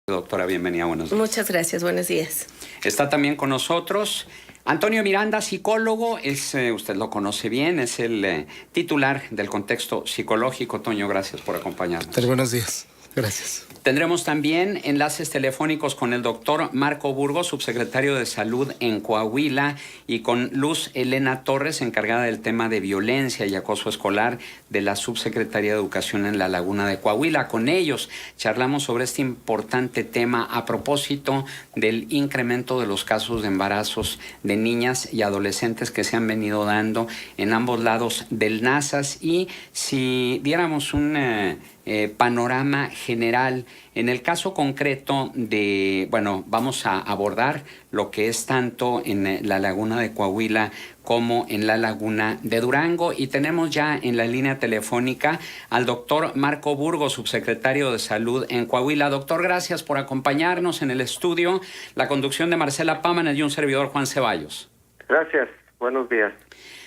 Doctora, bienvenida, buenos días. Muchas gracias, buenos días. Está también con nosotros Antonio Miranda, psicólogo, usted lo conoce bien, es el titular del Contexto Psicológico. Toño, gracias por acompañarnos. Buenos días, gracias. Tendremos también enlaces telefónicos con el doctor Marco Burgos, subsecretario de Salud en Coahuila, y con Luz Elena Torres, encargada del tema de violencia y acoso escolar de la Subsecretaría de Educación en la Laguna de Coahuila. Con ellos charlamos sobre este importante tema a propósito del incremento de los casos de embarazos de niñas y adolescentes que se han venido dando en ambos lados del Nazas, y si diéramos un panorama general. En el caso concreto vamos a abordar lo que es tanto en la Laguna de Coahuila como en la Laguna de Durango, y tenemos ya en la línea telefónica al doctor Marco Burgos, subsecretario de Salud en Coahuila. Doctor, gracias por acompañarnos en el estudio. La conducción de Marcela Pámanes y un servidor, Juan Ceballos. Gracias, buenos días.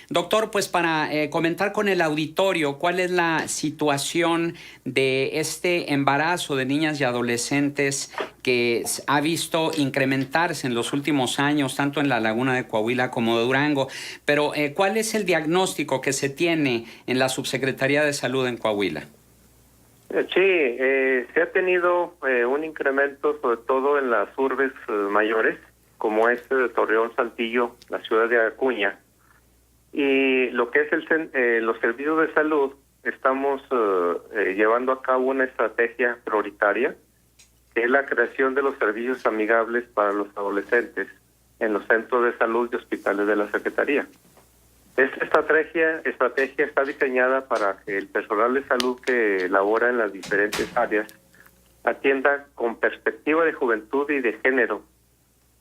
Doctor, pues para comentar con el auditorio cuál es la situación de este embarazo de niñas y adolescentes que ha visto incrementarse en los últimos años, tanto en la Laguna de Coahuila como de Durango. Pero, ¿cuál es el diagnóstico que se tiene en la Subsecretaría de Salud en Coahuila? Sí, se ha tenido un incremento, sobre todo en las urbes mayores, como de Torreón, Saltillo, la ciudad de Acuña. Y lo que es los servicios de salud, estamos llevando a cabo una estrategia prioritaria, que es la creación de los servicios amigables para los adolescentes en los centros de salud y hospitales de la Secretaría. Esta estrategia está diseñada para que el personal de salud que labora en las diferentes áreas atienda con perspectiva de juventud y de género,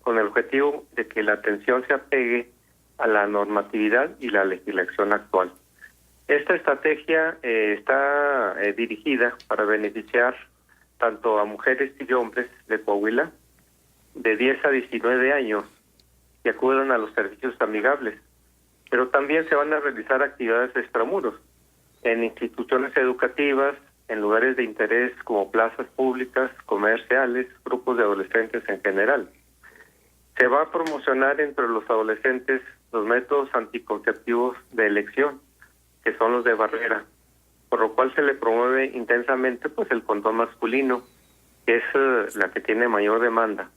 con el objetivo de que la atención se apegue a la normatividad y la legislación actual. Esta estrategia está dirigida para beneficiar tanto a mujeres y hombres de Coahuila de 10 a 19 años que acudan a los servicios amigables, pero también se van a realizar actividades extramuros en instituciones educativas, en lugares de interés como plazas públicas, comerciales, grupos de adolescentes en general. Se va a promocionar entre los adolescentes los métodos anticonceptivos de elección, que son los de barrera, por lo cual se le promueve intensamente el condón masculino, que es la que tiene mayor demanda.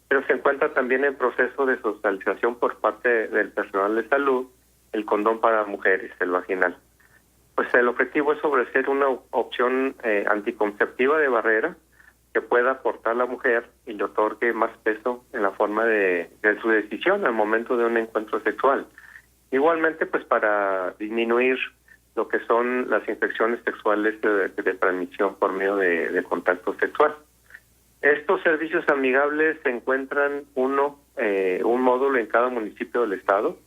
Pero se encuentra también en proceso de socialización por parte del personal de salud el condón para mujeres, el vaginal. Pues el objetivo es ofrecer una opción anticonceptiva de barrera que pueda aportar a la mujer y le otorgue más peso en la forma de su decisión al momento de un encuentro sexual. Igualmente, pues para disminuir lo que son las infecciones sexuales de transmisión por medio de contacto sexual. Estos servicios amigables se encuentran un módulo en cada municipio del estado,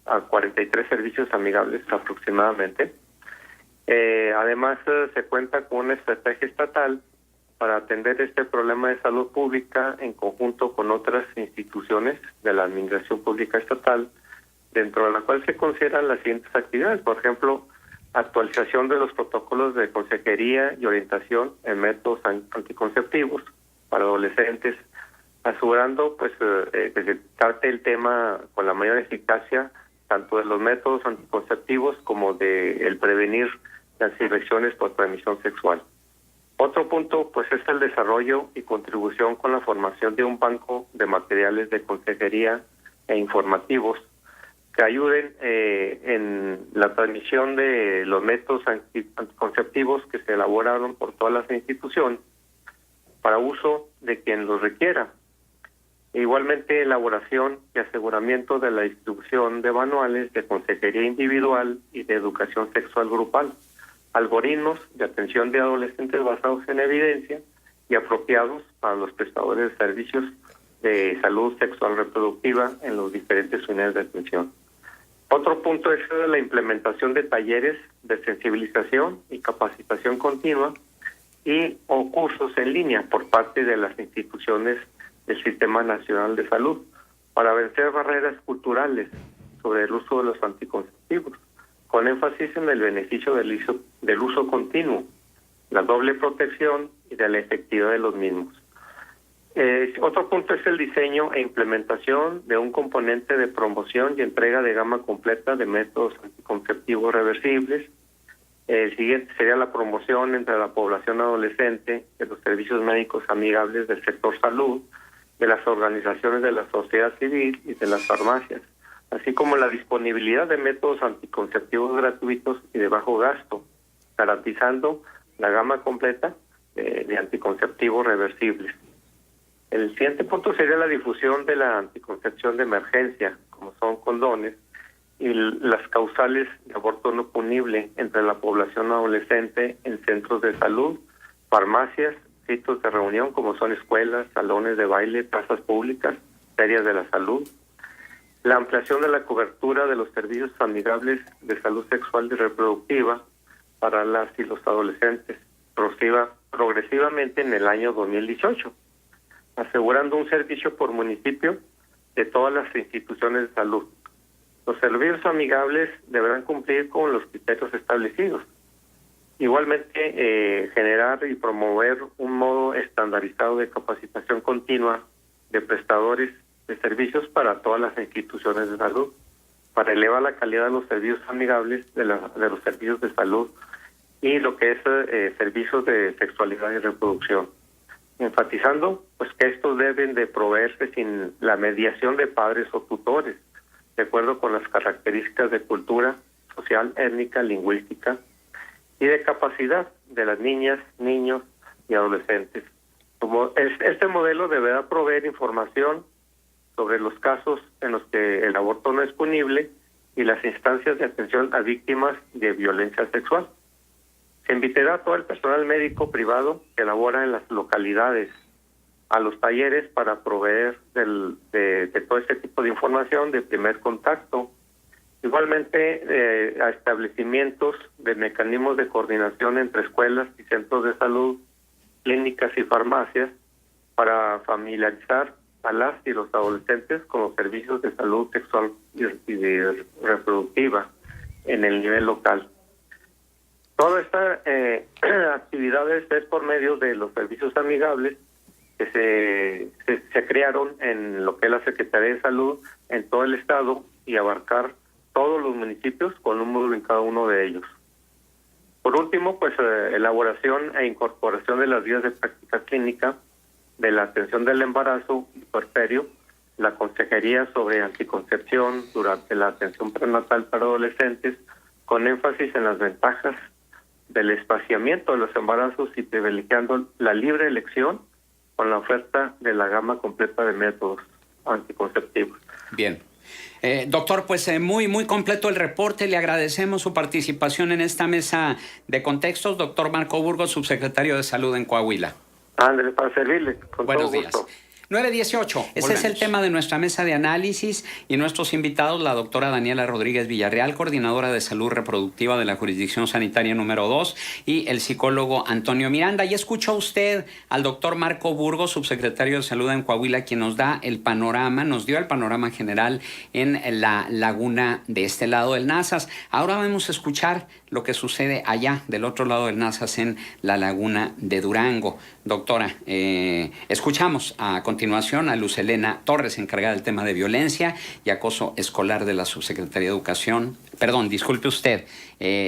a 43 servicios amigables aproximadamente. Además, se cuenta con una estrategia estatal para atender este problema de salud pública en conjunto con otras instituciones de la Administración Pública Estatal, dentro de la cual se consideran las siguientes actividades. Por ejemplo, actualización de los protocolos de consejería y orientación en métodos anticonceptivos para adolescentes, asegurando que se trate el tema con la mayor eficacia, tanto de los métodos anticonceptivos como de el prevenir las infecciones por transmisión sexual. Otro punto, es el desarrollo y contribución con la formación de un banco de materiales de consejería e informativos que ayuden en la transmisión de los métodos anticonceptivos que se elaboraron por todas las instituciones para uso de quien los requiera. Igualmente, elaboración y aseguramiento de la distribución de manuales de consejería individual y de educación sexual grupal, algoritmos de atención de adolescentes basados en evidencia y apropiados para los prestadores de servicios de salud sexual reproductiva en los diferentes unidades de atención. Otro punto es la implementación de talleres de sensibilización y capacitación continua o cursos en línea por parte de las instituciones del Sistema Nacional de Salud para vencer barreras culturales sobre el uso de los anticonceptivos, con énfasis en el beneficio del uso continuo, la doble protección y de la efectividad de los mismos. Otro punto es el diseño e implementación de un componente de promoción y entrega de gama completa de métodos anticonceptivos reversibles. El siguiente sería la promoción entre la población adolescente de los servicios médicos amigables del sector salud, de las organizaciones de la sociedad civil y de las farmacias, así como la disponibilidad de métodos anticonceptivos gratuitos y de bajo gasto, garantizando la gama completa de anticonceptivos reversibles. El siguiente punto sería la difusión de la anticoncepción de emergencia, como son condones, y las causales de aborto no punible entre la población adolescente en centros de salud, farmacias, sitios de reunión como son escuelas, salones de baile, plazas públicas, ferias de la salud. La ampliación de la cobertura de los servicios amigables de salud sexual y reproductiva para las y los adolescentes, progresivamente en el año 2018, asegurando un servicio por municipio de todas las instituciones de salud. Los servicios amigables deberán cumplir con los criterios establecidos. Igualmente, generar y promover un modo estandarizado de capacitación continua de prestadores de servicios para todas las instituciones de salud, para elevar la calidad de los servicios amigables de los servicios de salud y lo que es servicios de sexualidad y reproducción, enfatizando pues que estos deben de proveerse sin la mediación de padres o tutores, de acuerdo con las características de cultura, social, étnica, lingüística y de capacidad de las niñas, niños y adolescentes. Este modelo deberá proveer información sobre los casos en los que el aborto no es punible y las instancias de atención a víctimas de violencia sexual. Se invitará a todo el personal médico privado que labora en las localidades a los talleres para proveer de todo este tipo de información de primer contacto. Igualmente, a establecimientos de mecanismos de coordinación entre escuelas y centros de salud, clínicas y farmacias para familiarizar a las y los adolescentes con los servicios de salud sexual y reproductiva en el nivel local. Toda esta actividades es por medio de los servicios amigables que se crearon en lo que es la Secretaría de Salud en todo el estado y abarcar todos los municipios con un módulo en cada uno de ellos. Por último, pues elaboración e incorporación de las guías de práctica clínica de la atención del embarazo y puerperio, la consejería sobre anticoncepción durante la atención prenatal para adolescentes, con énfasis en las ventajas del espaciamiento de los embarazos y privilegiando la libre elección con la oferta de la gama completa de métodos anticonceptivos. Bien. Doctor, pues muy completo el reporte. Le agradecemos su participación en esta mesa de contextos. Doctor Marco Burgos, subsecretario de Salud en Coahuila. Ándale, para servirle. Con Buenos todo días. gusto. 9:18. Ese es el tema de nuestra mesa de análisis y nuestros invitados, la doctora Daniela Rodríguez Villarreal, coordinadora de salud reproductiva de la jurisdicción sanitaria número 2, y el psicólogo Antonio Miranda. Y escuchó usted al doctor Marco Burgos, subsecretario de salud en Coahuila, quien nos dio el panorama general en la laguna de este lado del Nazas. Ahora vamos a escuchar lo que sucede allá del otro lado del Nazas en la laguna de Durango. Doctora, escuchamos a continuación a Luz Elena Torres, encargada del tema de violencia y acoso escolar de la Subsecretaría de Educación. Perdón, disculpe usted.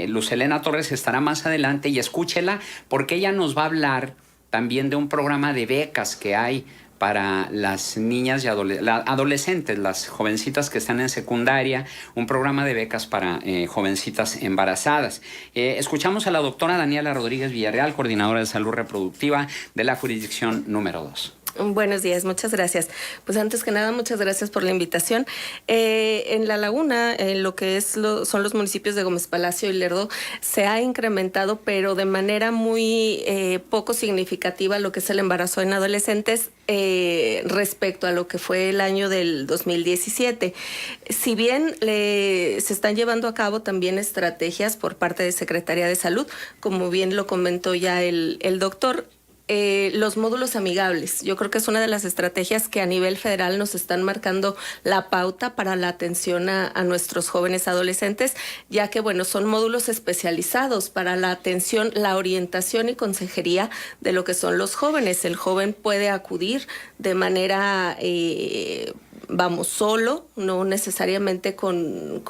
Luz Elena Torres estará más adelante y escúchela porque ella nos va a hablar también de un programa de becas que hay para las niñas y adolescentes, las jovencitas que están en secundaria, un programa de becas para jovencitas embarazadas. Escuchamos a la doctora Daniela Rodríguez Villarreal, coordinadora de salud reproductiva de la jurisdicción número 2. Buenos días, muchas gracias. Pues antes que nada, muchas gracias por la invitación. En La Laguna, lo que son los municipios de Gómez Palacio y Lerdo, se ha incrementado, pero de manera muy poco significativa lo que es el embarazo en adolescentes respecto a lo que fue el año del 2017. Si bien se están llevando a cabo también estrategias por parte de Secretaría de Salud, como bien lo comentó ya el doctor, los módulos amigables. Yo creo que es una de las estrategias que a nivel federal nos están marcando la pauta para la atención a nuestros jóvenes adolescentes, ya que, bueno, son módulos especializados para la atención, la orientación y consejería de lo que son los jóvenes. El joven puede acudir de manera solo, no necesariamente con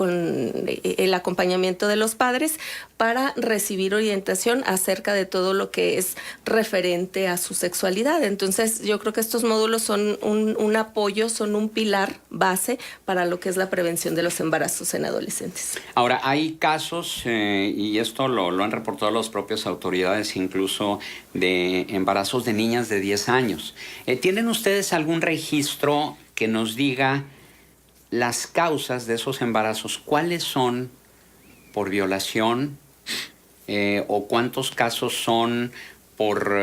el acompañamiento de los padres, para recibir orientación acerca de todo lo que es referente a su sexualidad. Entonces, yo creo que estos módulos son un apoyo, son un pilar base para lo que es la prevención de los embarazos en adolescentes. Ahora, hay casos, y esto lo han reportado las propias autoridades, incluso de embarazos de niñas de 10 años. ¿Tienen ustedes algún registro que nos diga las causas de esos embarazos? ¿Cuáles son por violación o cuántos casos son por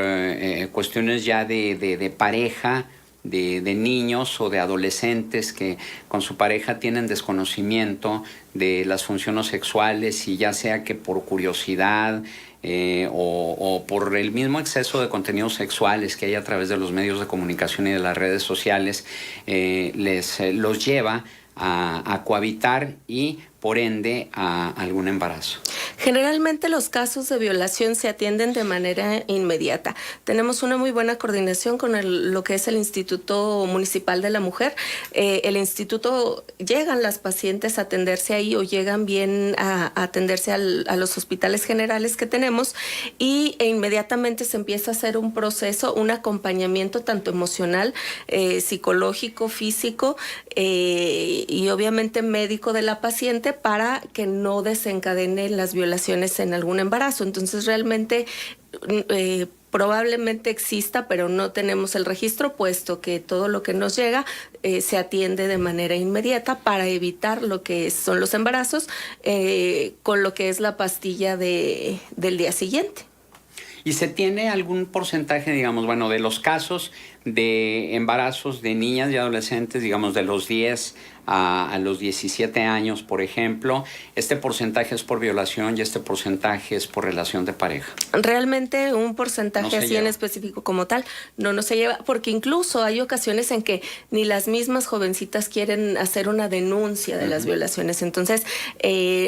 cuestiones ya de pareja, de niños o de adolescentes que con su pareja tienen desconocimiento de las funciones sexuales, y ya sea que por curiosidad o por el mismo exceso de contenidos sexuales que hay a través de los medios de comunicación y de las redes sociales, los lleva a cohabitar y por ende a algún embarazo? Generalmente los casos de violación se atienden de manera inmediata. Tenemos una muy buena coordinación con lo que es el Instituto Municipal de la Mujer. El instituto, llegan las pacientes a atenderse ahí o llegan bien a atenderse a los hospitales generales que tenemos, e inmediatamente se empieza a hacer un proceso, un acompañamiento tanto emocional, psicológico, físico y obviamente médico de la paciente, para que no desencadenen las violaciones en algún embarazo. Entonces, realmente probablemente exista, pero no tenemos el registro, puesto que todo lo que nos llega se atiende de manera inmediata para evitar lo que son los embarazos, con lo que es la pastilla del día siguiente. ¿Y se tiene algún porcentaje, digamos, bueno, de los casos de embarazos de niñas y adolescentes, digamos, de los 10 a los 17 años, por ejemplo? ¿Este porcentaje es por violación y este porcentaje es por relación de pareja? Realmente un porcentaje no así en específico como tal no se lleva, porque incluso hay ocasiones en que ni las mismas jovencitas quieren hacer una denuncia de las violaciones. Entonces,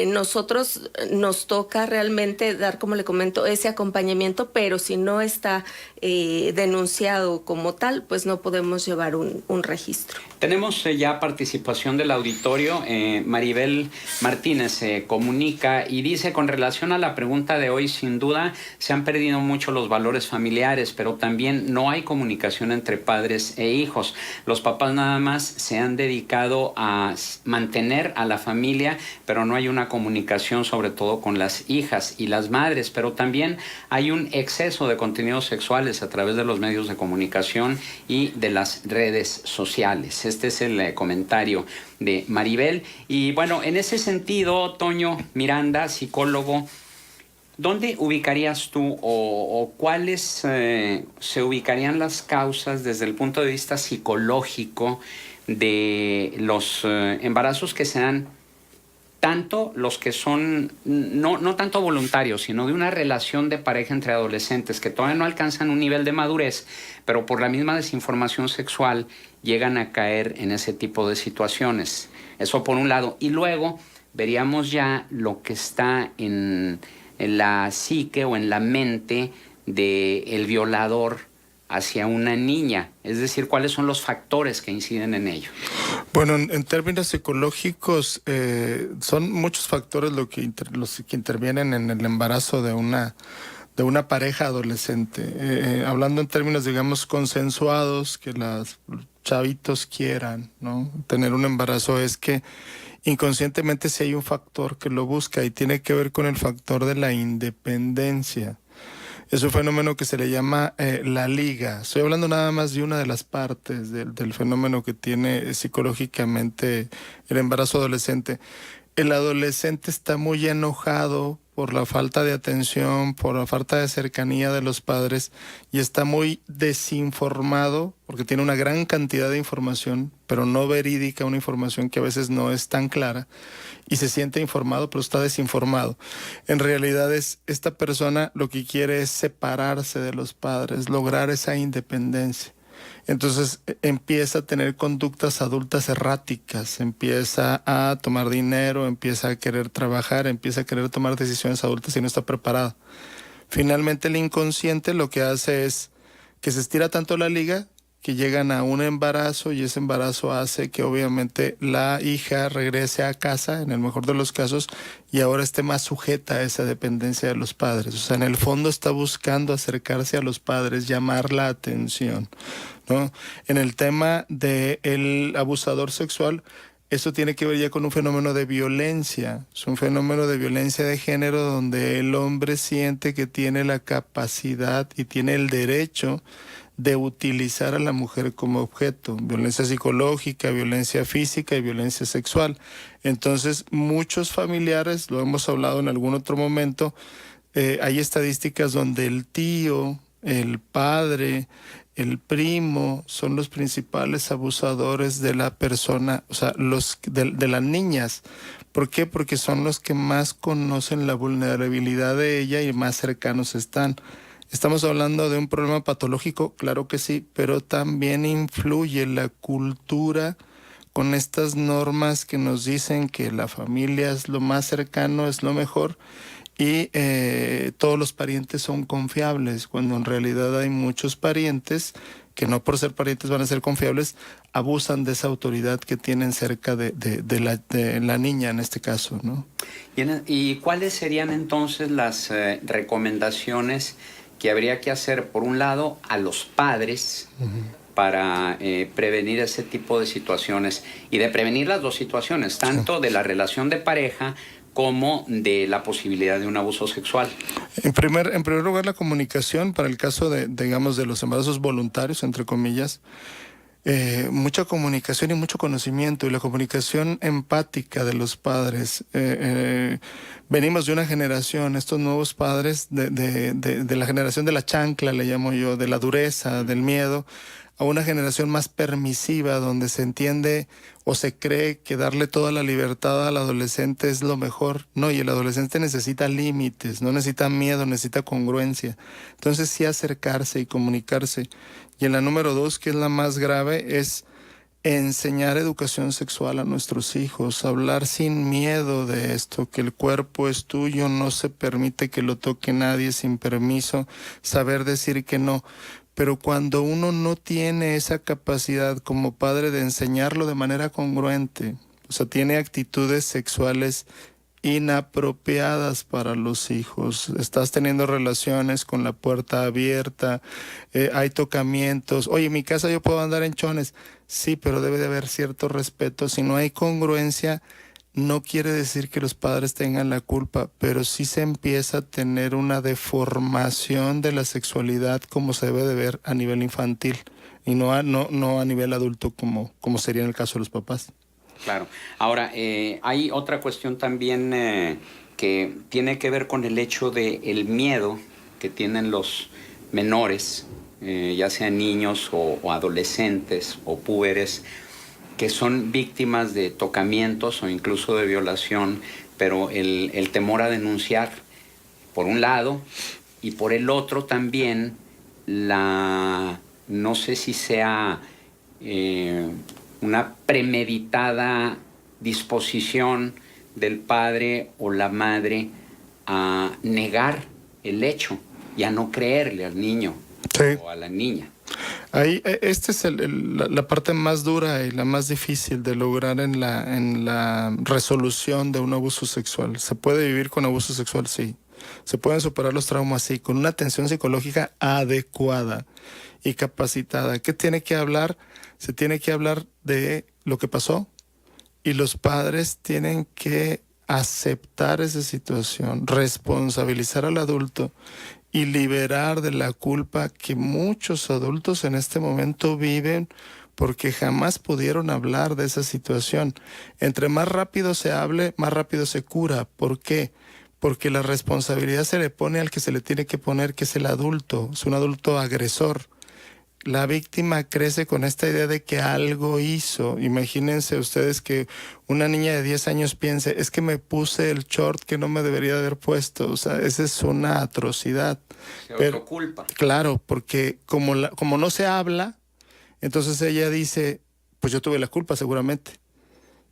nosotros nos toca realmente dar, como le comento, ese acompañamiento, pero si no está denunciado como tal, pues no podemos llevar un registro. Tenemos ya participación del auditorio. Maribel Martínez se comunica y dice: con relación a la pregunta de hoy, sin duda se han perdido mucho los valores familiares, pero también no hay comunicación entre padres e hijos. Los papás nada más se han dedicado a mantener a la familia, pero no hay una comunicación, sobre todo con las hijas y las madres. Pero también hay un exceso de contenidos sexuales a través de los medios de comunicación y de las redes sociales. Este es el comentario de Maribel. Y bueno, en ese sentido, Toño Miranda, psicólogo, ¿dónde ubicarías tú o cuáles se ubicarían las causas desde el punto de vista psicológico de los embarazos que se dan, tanto los que son no tanto voluntarios, sino de una relación de pareja entre adolescentes que todavía no alcanzan un nivel de madurez, pero por la misma desinformación sexual llegan a caer en ese tipo de situaciones? Eso por un lado. Y luego veríamos ya lo que está en la psique o en la mente del violador hacia una niña, es decir, cuáles son los factores que inciden en ello. Bueno, en términos psicológicos, son muchos factores los que intervienen en el embarazo de una pareja adolescente. Hablando en términos, digamos, consensuados, que los chavitos quieran, ¿no? Tener un embarazo, es que inconscientemente sí hay un factor que lo busca, y tiene que ver con el factor de la independencia. Es un fenómeno que se le llama la liga. Estoy hablando nada más de una de las partes del fenómeno que tiene psicológicamente el embarazo adolescente. el adolescente está muy enojado por la falta de atención, por la falta de cercanía de los padres y está muy desinformado porque tiene una gran cantidad de información, pero no verídica, una información que a veces no es tan clara y se siente informado, pero está desinformado. En realidad esta persona lo que quiere es separarse de los padres, lograr esa independencia. Entonces empieza a tener conductas adultas erráticas, empieza a tomar dinero, empieza a querer trabajar, empieza a querer tomar decisiones adultas y no está preparado. Finalmente el inconsciente lo que hace es que se estira tanto la liga que llegan a un embarazo y ese embarazo hace que obviamente la hija regrese a casa, en el mejor de los casos, y ahora esté más sujeta a esa dependencia de los padres. O sea, en el fondo está buscando acercarse a los padres, llamar la atención, ¿no? En el tema del abusador sexual, eso tiene que ver ya con un fenómeno de violencia. Es un fenómeno de violencia de género donde el hombre siente que tiene la capacidad y tiene el derecho de utilizar a la mujer como objeto, violencia psicológica, violencia física y violencia sexual. Entonces, muchos familiares, lo hemos hablado en algún otro momento, hay estadísticas donde el tío, el padre, el primo son los principales abusadores de la persona, o sea, de las niñas. ¿Por qué? Porque son los que más conocen la vulnerabilidad de ella y más cercanos están. ¿Estamos hablando de un problema patológico? Claro que sí, pero también influye la cultura con estas normas que nos dicen que la familia es lo más cercano, es lo mejor y todos los parientes son confiables, cuando en realidad hay muchos parientes que no por ser parientes van a ser confiables, abusan de esa autoridad que tienen cerca de la niña en este caso, ¿no? ¿Y cuáles serían entonces las recomendaciones que habría que hacer, por un lado, a los padres para prevenir ese tipo de situaciones y de prevenir las dos situaciones, tanto de la relación de pareja como de la posibilidad de un abuso sexual? En primer lugar, la comunicación para el caso digamos, de los embarazos voluntarios, entre comillas. Mucha comunicación y mucho conocimiento y la comunicación empática de los padres. Venimos de una generación, estos nuevos padres, de la generación de la chancla, le llamo yo, de la dureza, del miedo, a una generación más permisiva, donde se entiende o se cree que darle toda la libertad al adolescente es lo mejor. No, y el adolescente necesita límites, no necesita miedo, necesita congruencia. Entonces sí acercarse y comunicarse. Y en la número 2, que es la más grave, es enseñar educación sexual a nuestros hijos, hablar sin miedo de esto, que el cuerpo es tuyo, no se permite que lo toque nadie sin permiso, saber decir que no. Pero cuando uno no tiene esa capacidad como padre de enseñarlo de manera congruente, o sea, tiene actitudes sexuales inapropiadas para los hijos, estás teniendo relaciones con la puerta abierta, hay tocamientos, oye, en mi casa yo puedo andar en chones, sí, pero debe de haber cierto respeto. Si no hay congruencia, no quiere decir que los padres tengan la culpa, pero sí se empieza a tener una deformación de la sexualidad como se debe de ver a nivel infantil y no a nivel adulto como sería en el caso de los papás. Claro. Ahora, hay otra cuestión también que tiene que ver con el hecho de el miedo que tienen los menores, ya sean niños o adolescentes o púberes, que son víctimas de tocamientos o incluso de violación, pero el temor a denunciar, por un lado, y por el otro también no sé si sea una premeditada disposición del padre o la madre a negar el hecho y a no creerle al niño o a la niña. Ahí, esta es la parte más dura y la más difícil de lograr en la resolución de un abuso sexual. ¿Se puede vivir con abuso sexual? Sí. ¿Se pueden superar los traumas? Sí, con una atención psicológica adecuada y capacitada. ¿Qué tiene que hablar? Se tiene que hablar de lo que pasó y los padres tienen que aceptar esa situación, responsabilizar al adulto y liberar de la culpa que muchos adultos en este momento viven porque jamás pudieron hablar de esa situación. Entre más rápido se hable, más rápido se cura. ¿Por qué? Porque la responsabilidad se le pone al que se le tiene que poner, que es el adulto, es un adulto agresor. La víctima crece con esta idea de que algo hizo. Imagínense ustedes que una niña de 10 años piense, es que me puse el short que no me debería de haber puesto. O sea, esa es una atrocidad. Se autoculpa. Claro, porque como no se habla, entonces ella dice, pues yo tuve la culpa seguramente.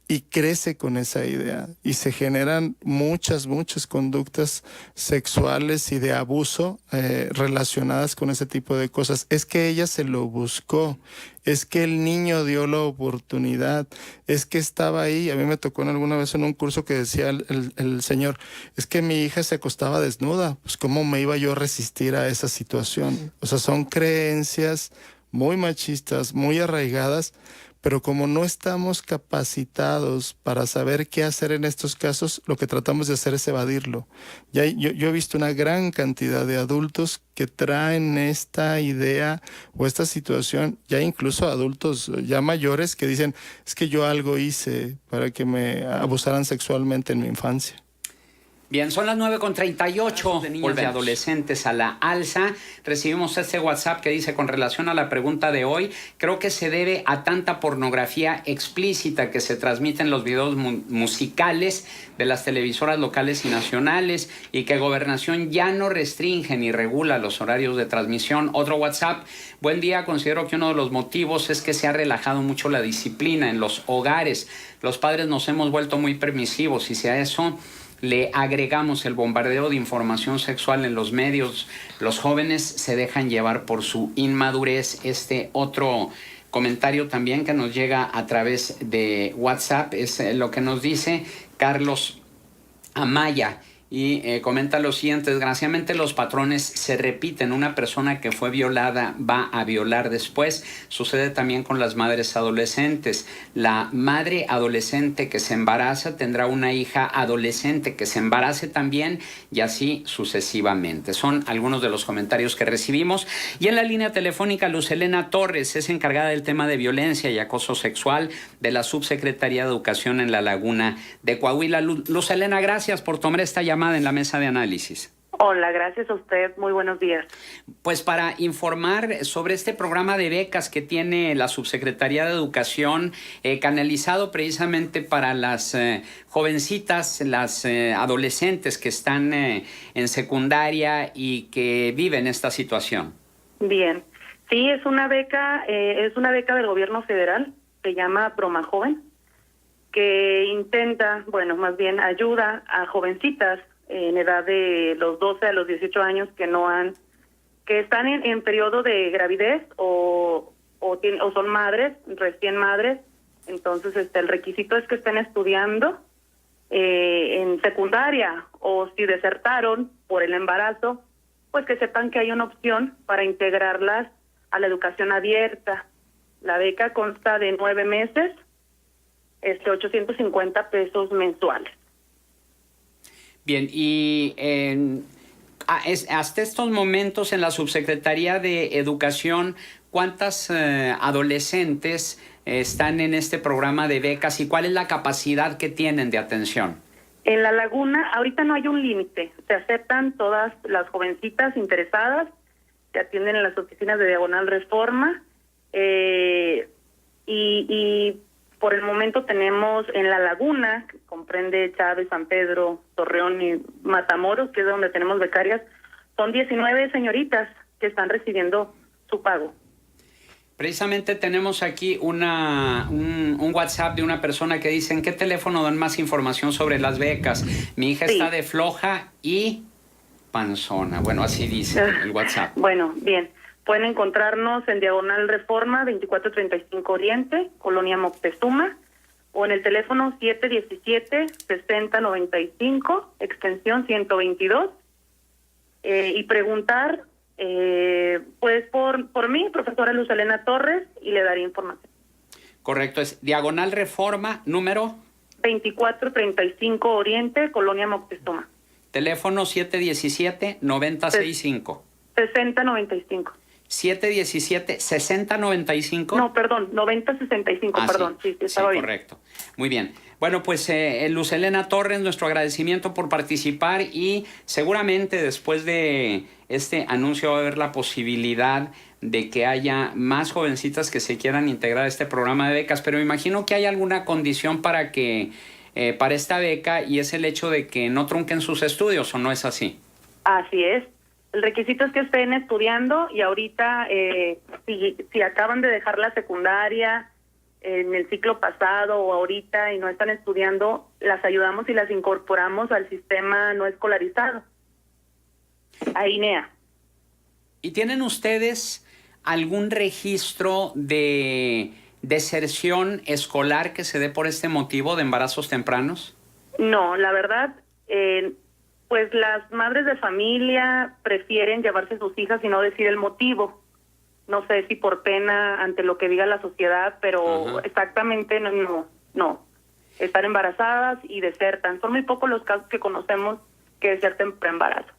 Y crece con esa idea y se generan muchas conductas sexuales y de abuso relacionadas con ese tipo de cosas. Es que ella se lo buscó, es que el niño dio la oportunidad, es que estaba ahí. A mí me tocó alguna vez en un curso que decía el señor, es que mi hija se acostaba desnuda, pues ¿cómo me iba yo a resistir a esa situación? O sea, son creencias muy machistas, muy arraigadas, pero como no estamos capacitados para saber qué hacer en estos casos, lo que tratamos de hacer es evadirlo. Yo he visto una gran cantidad de adultos que traen esta idea o esta situación, ya incluso adultos ya mayores que dicen, es que yo algo hice para que me abusaran sexualmente en mi infancia. Bien, son las 9:38 de niños y adolescentes a la alza. Recibimos este WhatsApp que dice, con relación a la pregunta de hoy, creo que se debe a tanta pornografía explícita que se transmite en los videos musicales de las televisoras locales y nacionales y que Gobernación ya no restringe ni regula los horarios de transmisión. Otro WhatsApp, buen día, considero que uno de los motivos es que se ha relajado mucho la disciplina en los hogares. Los padres nos hemos vuelto muy permisivos y si a eso le agregamos el bombardeo de información sexual en los medios, los jóvenes se dejan llevar por su inmadurez. Este otro comentario también que nos llega a través de WhatsApp es lo que nos dice Carlos Amaya. Y comenta lo siguiente, desgraciadamente los patrones se repiten. Una persona que fue violada va a violar después. Sucede también con las madres adolescentes. La madre adolescente que se embaraza tendrá una hija adolescente que se embarace también y así sucesivamente. Son algunos de los comentarios que recibimos. Y en la línea telefónica, Luz Helena Torres es encargada del tema de violencia y acoso sexual de la Subsecretaría de Educación en La Laguna de Coahuila. Luz Helena, gracias por tomar esta llamada en la mesa de análisis. Hola, gracias a usted. Muy buenos días. Pues para informar sobre este programa de becas que tiene la Subsecretaría de Educación, canalizado precisamente para las jovencitas, las adolescentes que están en secundaria y que viven esta situación. Bien. Sí, es una beca del gobierno federal, se llama Proma Joven, que intenta, bueno, más bien ayuda a jovencitas en edad de los 12 a los 18 años que están en periodo de gravidez o son madres, recién madres. Entonces, el requisito es que estén estudiando en secundaria, o si desertaron por el embarazo, pues que sepan que hay una opción para integrarlas a la educación abierta. La beca consta de 9 meses, 850 pesos mensuales. Bien, y hasta estos momentos en la Subsecretaría de Educación, ¿cuántas adolescentes están en este programa de becas y cuál es la capacidad que tienen de atención? En La Laguna, ahorita no hay un límite. Se aceptan todas las jovencitas interesadas, se atienden en las oficinas de Diagonal Reforma, y por el momento tenemos en La Laguna, que comprende Chávez, San Pedro, Torreón y Matamoros, que es donde tenemos becarias, son 19 señoritas que están recibiendo su pago. Precisamente tenemos aquí un WhatsApp de una persona que dice, ¿en qué teléfono dan más información sobre las becas? Mi hija está de floja y panzona. Bueno, así dice el WhatsApp. Bueno, bien. Pueden encontrarnos en Diagonal Reforma 2435 Oriente, Colonia Moctezuma, o en el teléfono 717-6095, extensión 122, y preguntar, pues por mí, profesora Luz Helena Torres, y le daré información. Correcto, es Diagonal Reforma, número 2435 Oriente, Colonia Moctezuma. Teléfono 717-9065. 6095. 717-6095. No, perdón, 9065, perdón. Sí, estaba bien. Correcto. Muy bien. Bueno, pues Luz Helena Torres, nuestro agradecimiento por participar y seguramente después de este anuncio va a haber la posibilidad de que haya más jovencitas que se quieran integrar a este programa de becas, pero me imagino que hay alguna condición para que para esta beca y es el hecho de que no trunquen sus estudios, ¿o no es así? Así es. El requisito es que estén estudiando y ahorita, si acaban de dejar la secundaria en el ciclo pasado o ahorita y no están estudiando, las ayudamos y las incorporamos al sistema no escolarizado, a INEA. ¿Y tienen ustedes algún registro de deserción escolar que se dé por este motivo de embarazos tempranos? No, la verdad, pues las madres de familia prefieren llevarse a sus hijas y no decir el motivo. No sé si por pena ante lo que diga la sociedad, pero exactamente no. Están embarazadas y desertan. Son muy pocos los casos que conocemos que deserten por embarazo.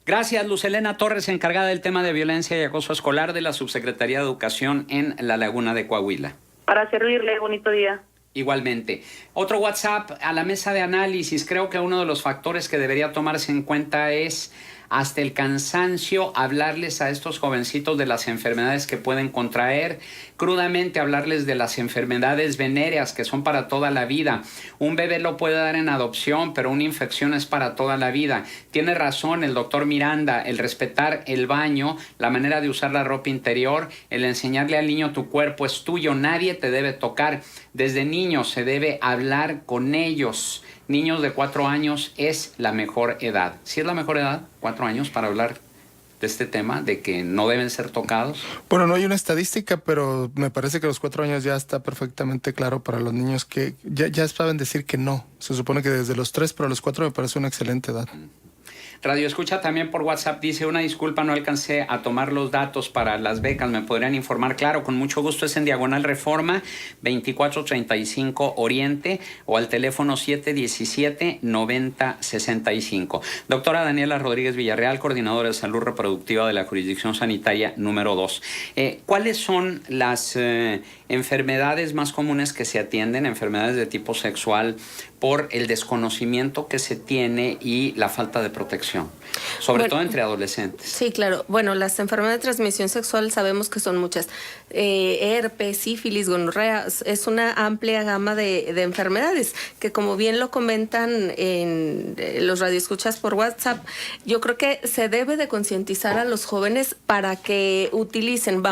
Gracias, Luz Helena Torres, encargada del tema de violencia y acoso escolar de la Subsecretaría de Educación en La Laguna de Coahuila. Para servirle, bonito día. Igualmente. Otro WhatsApp a la mesa de análisis. Creo que uno de los factores que debería tomarse en cuenta es hasta el cansancio hablarles a estos jovencitos de las enfermedades que pueden contraer, crudamente hablarles de las enfermedades venéreas que son para toda la vida. Un bebé lo puede dar en adopción, pero una infección es para toda la vida. Tiene razón el doctor Miranda, el respetar el baño, la manera de usar la ropa interior, el enseñarle al niño tu cuerpo es tuyo, nadie te debe tocar. Desde niños se debe hablar con ellos. Niños de 4 años es la mejor edad. ¿Sí es la mejor edad? 4 años para hablar de este tema, de que no deben ser tocados. Bueno, no hay una estadística, pero me parece que a los 4 años ya está perfectamente claro para los niños que ya saben decir que no. Se supone que desde los 3, pero a los 4 me parece una excelente edad. Radio Escucha también por WhatsApp dice, una disculpa, no alcancé a tomar los datos para las becas, ¿me podrían informar? Claro, con mucho gusto, es en Diagonal Reforma, 2435 Oriente o al teléfono 717-9065. Doctora Daniela Rodríguez Villarreal, coordinadora de salud reproductiva de la jurisdicción sanitaria número 2. ¿Cuáles son las enfermedades más comunes que se atienden, enfermedades de tipo sexual, por el desconocimiento que se tiene y la falta de protección, sobre todo entre adolescentes? Sí, claro. Bueno, las enfermedades de transmisión sexual sabemos que son muchas. Herpes, sífilis, gonorrea, es una amplia gama de enfermedades que, como bien lo comentan en los radioescuchas por WhatsApp, yo creo que se debe de concientizar a los jóvenes para que utilicen,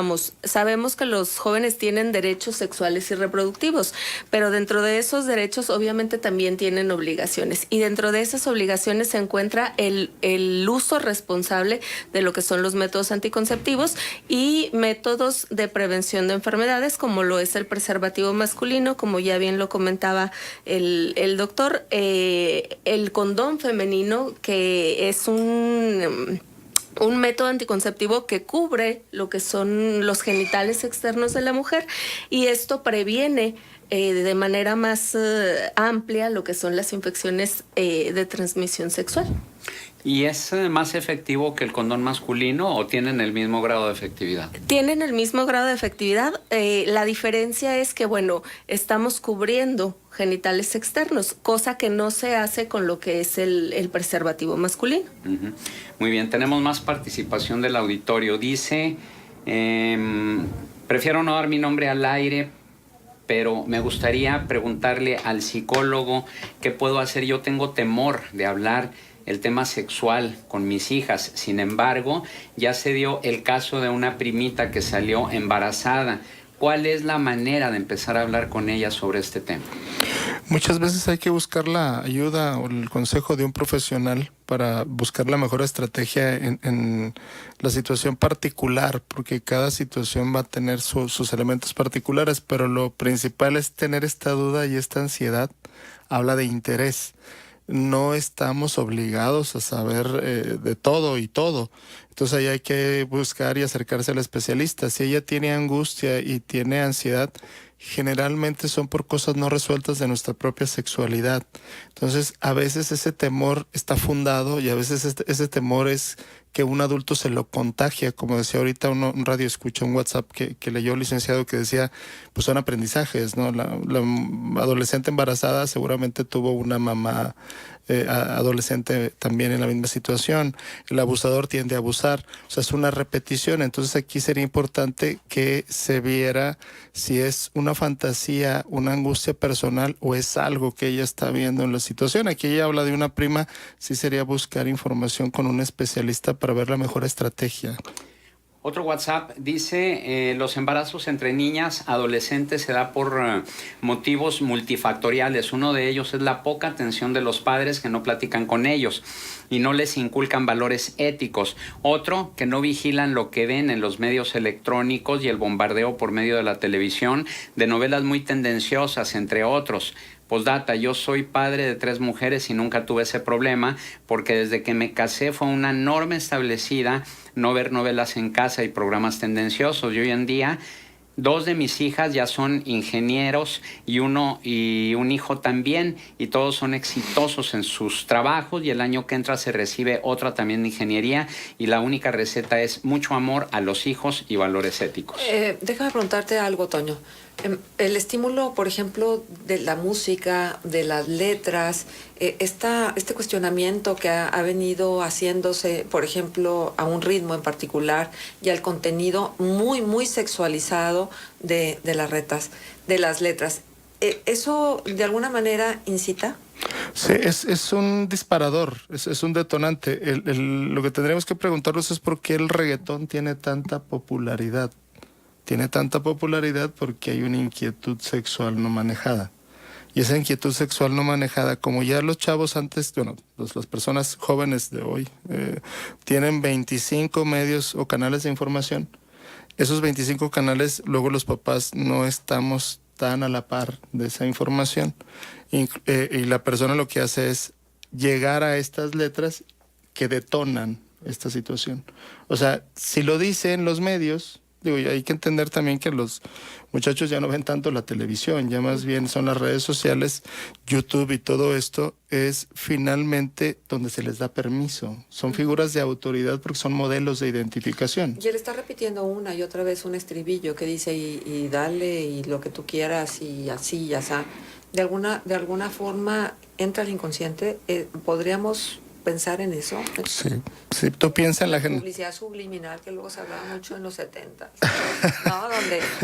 sabemos que los jóvenes tienen derechos sexuales y reproductivos, pero dentro de esos derechos obviamente también tienen obligaciones, y dentro de esas obligaciones se encuentra el uso responsable de lo que son los métodos anticonceptivos y métodos de prevención de enfermedades, como lo es el preservativo masculino, como ya bien lo comentaba el doctor, el condón femenino, que es un método anticonceptivo que cubre lo que son los genitales externos de la mujer, y esto previene de manera más amplia lo que son las infecciones de transmisión sexual. ¿Y es más efectivo que el condón masculino o tienen el mismo grado de efectividad? Tienen el mismo grado de efectividad. La diferencia es que, estamos cubriendo genitales externos, cosa que no se hace con lo que es el preservativo masculino. Uh-huh. Muy bien, tenemos más participación del auditorio. Dice, prefiero no dar mi nombre al aire, pero me gustaría preguntarle al psicólogo qué puedo hacer. Yo tengo temor de hablar el tema sexual con mis hijas. Sin embargo, ya se dio el caso de una primita que salió embarazada. ¿Cuál es la manera de empezar a hablar con ella sobre este tema? Muchas veces hay que buscar la ayuda o el consejo de un profesional para buscar la mejor estrategia en la situación particular, porque cada situación va a tener sus elementos particulares, pero lo principal es tener esta duda y esta ansiedad. Habla de interés. No estamos obligados a saber de todo y todo. Entonces ahí hay que buscar y acercarse al especialista. Si ella tiene angustia y tiene ansiedad, generalmente son por cosas no resueltas de nuestra propia sexualidad. Entonces, a veces ese temor está fundado y a veces ese temor es que un adulto se lo contagia, como decía ahorita un radio escucha, un WhatsApp que leyó un licenciado que decía, pues son aprendizajes, ¿no? La adolescente embarazada seguramente tuvo una mamá adolescente también en la misma situación. El abusador tiende a abusar, o sea, es una repetición. Entonces aquí sería importante que se viera si es una fantasía, una angustia personal o es algo que ella está viendo en la situación. Aquí ella habla de una prima, sí sería buscar información con un especialista para ver la mejor estrategia. Otro WhatsApp dice, los embarazos entre niñas, adolescentes se da por motivos multifactoriales. Uno de ellos es la poca atención de los padres que no platican con ellos y no les inculcan valores éticos. Otro, que no vigilan lo que ven en los medios electrónicos y el bombardeo por medio de la televisión de novelas muy tendenciosas, entre otros. Postdata, yo soy padre de 3 mujeres y nunca tuve ese problema porque desde que me casé fue una norma establecida no ver novelas en casa y programas tendenciosos. Y hoy en día 2 de mis hijas ya son ingenieros y un hijo también, y todos son exitosos en sus trabajos, y el año que entra se recibe otra también de ingeniería, y la única receta es mucho amor a los hijos y valores éticos. Déjame preguntarte algo, Toño. El estímulo, por ejemplo, de la música, de las letras, este cuestionamiento que ha venido haciéndose, por ejemplo, a un ritmo en particular y al contenido muy, muy sexualizado de las letras, ¿eso de alguna manera incita? Sí, es un disparador, es un detonante. Lo que tendríamos que preguntarnos es por qué el reggaetón tiene tanta popularidad. Tiene tanta popularidad porque hay una inquietud sexual no manejada. Y esa inquietud sexual no manejada, como ya los chavos antes, bueno, las personas jóvenes de hoy, tienen 25 medios o canales de información. Esos 25 canales, luego los papás no estamos tan a la par de esa información. Y la persona lo que hace es llegar a estas letras que detonan esta situación. O sea, si lo dicen los medios... Digo, hay que entender también que los muchachos ya no ven tanto la televisión, ya más bien son las redes sociales, YouTube y todo esto es finalmente donde se les da permiso. Son figuras de autoridad porque son modelos de identificación. Y él está repitiendo una y otra vez un estribillo que dice y dale y lo que tú quieras y así y así. De alguna forma entra al inconsciente. ¿Podríamos pensar en eso? Sí, tú piensas en la publicidad subliminal que luego se hablaba mucho en los 70, ¿no?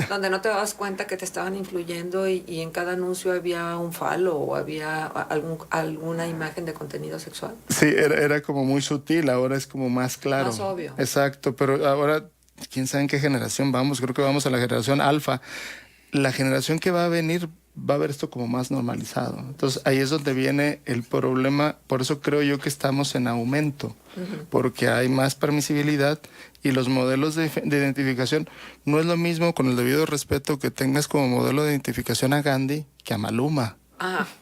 donde no te dabas cuenta que te estaban influyendo y en cada anuncio había un falo o había alguna imagen de contenido sexual. Sí, era como muy sutil, ahora es como más claro. Más obvio. Exacto, pero ahora, quién sabe en qué generación vamos, creo que vamos a la generación alfa. La generación que va a venir va a ver esto como más normalizado. Entonces ahí es donde viene el problema, por eso creo yo que estamos en aumento, porque hay más permisibilidad y los modelos de identificación no es lo mismo, con el debido respeto, que tengas como modelo de identificación a Gandhi que a Maluma.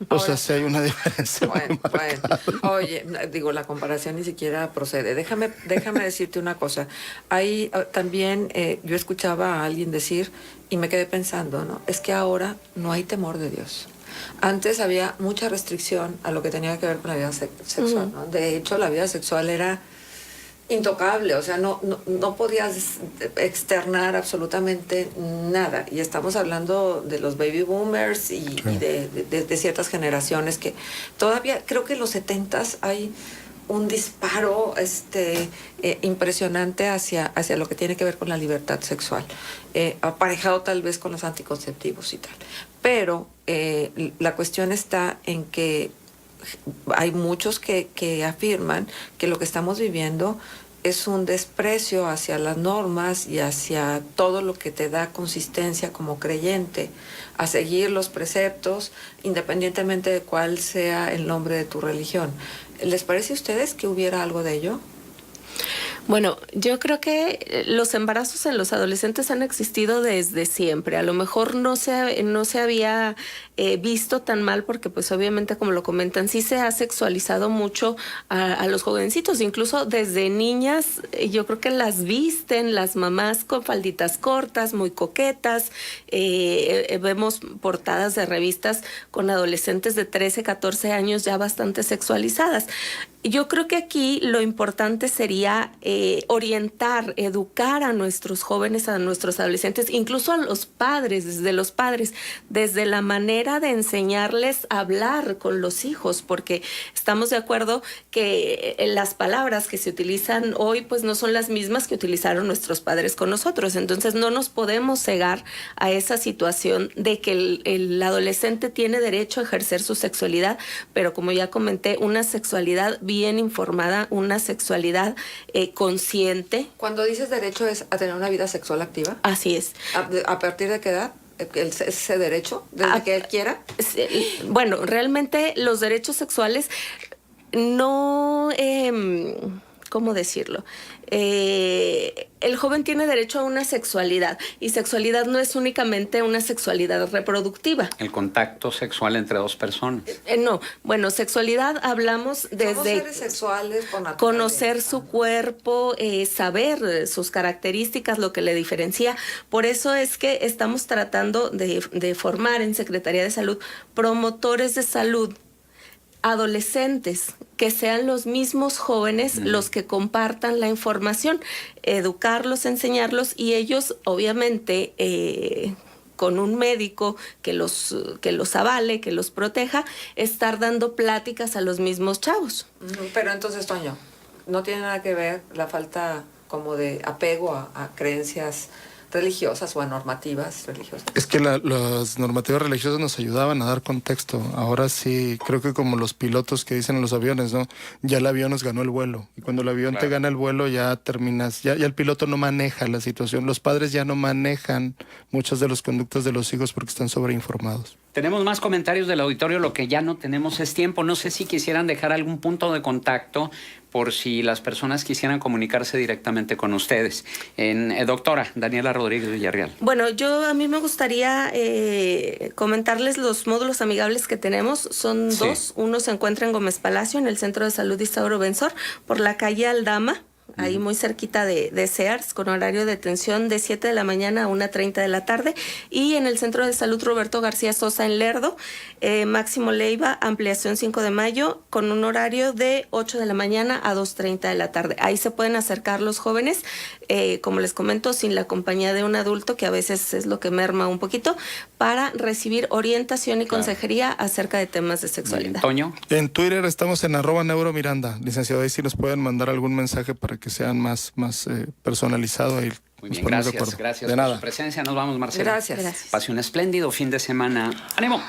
O sea, sí hay una diferencia. Bueno. Oye, digo, la comparación ni siquiera procede. Déjame decirte una cosa. Hay también, yo escuchaba a alguien decir, y me quedé pensando, ¿no? Es que ahora no hay temor de Dios. Antes había mucha restricción a lo que tenía que ver con la vida sexual, ¿no? De hecho, la vida sexual era intocable, o sea, no podías externar absolutamente nada. Y estamos hablando de los baby boomers y de ciertas generaciones que todavía, creo que en los 70s hay un disparo impresionante hacia lo que tiene que ver con la libertad sexual, aparejado tal vez con los anticonceptivos y tal. Pero la cuestión está en que hay muchos que afirman que lo que estamos viviendo es un desprecio hacia las normas y hacia todo lo que te da consistencia como creyente a seguir los preceptos, independientemente de cuál sea el nombre de tu religión. ¿Les parece a ustedes que hubiera algo de ello? Bueno, yo creo que los embarazos en los adolescentes han existido desde siempre. A lo mejor no se había visto tan mal porque pues obviamente, como lo comentan, sí se ha sexualizado mucho a los jovencitos. Incluso desde niñas yo creo que las visten las mamás con falditas cortas, muy coquetas. Vemos portadas de revistas con adolescentes de 13, 14 años ya bastante sexualizadas. Yo creo que aquí lo importante sería orientar, educar a nuestros jóvenes, a nuestros adolescentes, incluso a los padres, desde la manera de enseñarles a hablar con los hijos, porque estamos de acuerdo que las palabras que se utilizan hoy pues no son las mismas que utilizaron nuestros padres con nosotros. Entonces no nos podemos cegar a esa situación de que el adolescente tiene derecho a ejercer su sexualidad, pero como ya comenté, una sexualidad bien informada, una sexualidad consciente. Cuando dices derecho es a tener una vida sexual activa. Así es. ¿A partir de qué edad? ¿Ese derecho? ¿Desde que él quiera? Bueno, realmente los derechos sexuales no... ¿cómo decirlo? El joven tiene derecho a una sexualidad, y sexualidad no es únicamente una sexualidad reproductiva. El contacto sexual entre dos personas. No, bueno, sexualidad hablamos desde... Somos seres sexuales por naturaleza. Conocer su cuerpo, saber sus características, lo que le diferencia. Por eso es que estamos tratando de formar en Secretaría de Salud promotores de salud adolescentes, que sean los mismos jóvenes los que compartan la información, educarlos, enseñarlos, y ellos obviamente con un médico que los avale, que los proteja, estar dando pláticas a los mismos chavos. Pero entonces, Toño, no tiene nada que ver la falta como de apego a creencias religiosas o a normativas religiosas. Es que las normativas religiosas nos ayudaban a dar contexto. Ahora sí, creo que como los pilotos que dicen en los aviones, ¿no? Ya el avión nos ganó el vuelo. Y cuando el avión te gana el vuelo, ya terminas, ya el piloto no maneja la situación. Los padres ya no manejan muchas de las conductas de los hijos porque están sobreinformados. Tenemos más comentarios del auditorio, lo que ya no tenemos es tiempo. No sé si quisieran dejar algún punto de contacto por si las personas quisieran comunicarse directamente con ustedes. Doctora Daniela Rodríguez Villarreal. Bueno, a mí me gustaría comentarles los módulos amigables que tenemos. Son dos. Uno se encuentra en Gómez Palacio, en el Centro de Salud Isauro Benzor, por la calle Aldama, ahí muy cerquita de Sears, con horario de atención de 7 de la mañana a 1:30 de la tarde. Y en el Centro de Salud Roberto García Sosa en Lerdo, Máximo Leiva, ampliación 5 de mayo, con un horario de 8 de la mañana a 2:30 de la tarde. Ahí se pueden acercar los jóvenes, como les comento, sin la compañía de un adulto, que a veces es lo que merma un poquito, para recibir orientación y consejería acerca de temas de sexualidad. Toño. En Twitter estamos en @neuromiranda, licenciado, ahí si nos pueden mandar algún mensaje para que sean más personalizado. Ahí muy bien, gracias de por nada. su presencia. Nos vamos, Marcela. Gracias. Pase un espléndido fin de semana. ¡Ánimo!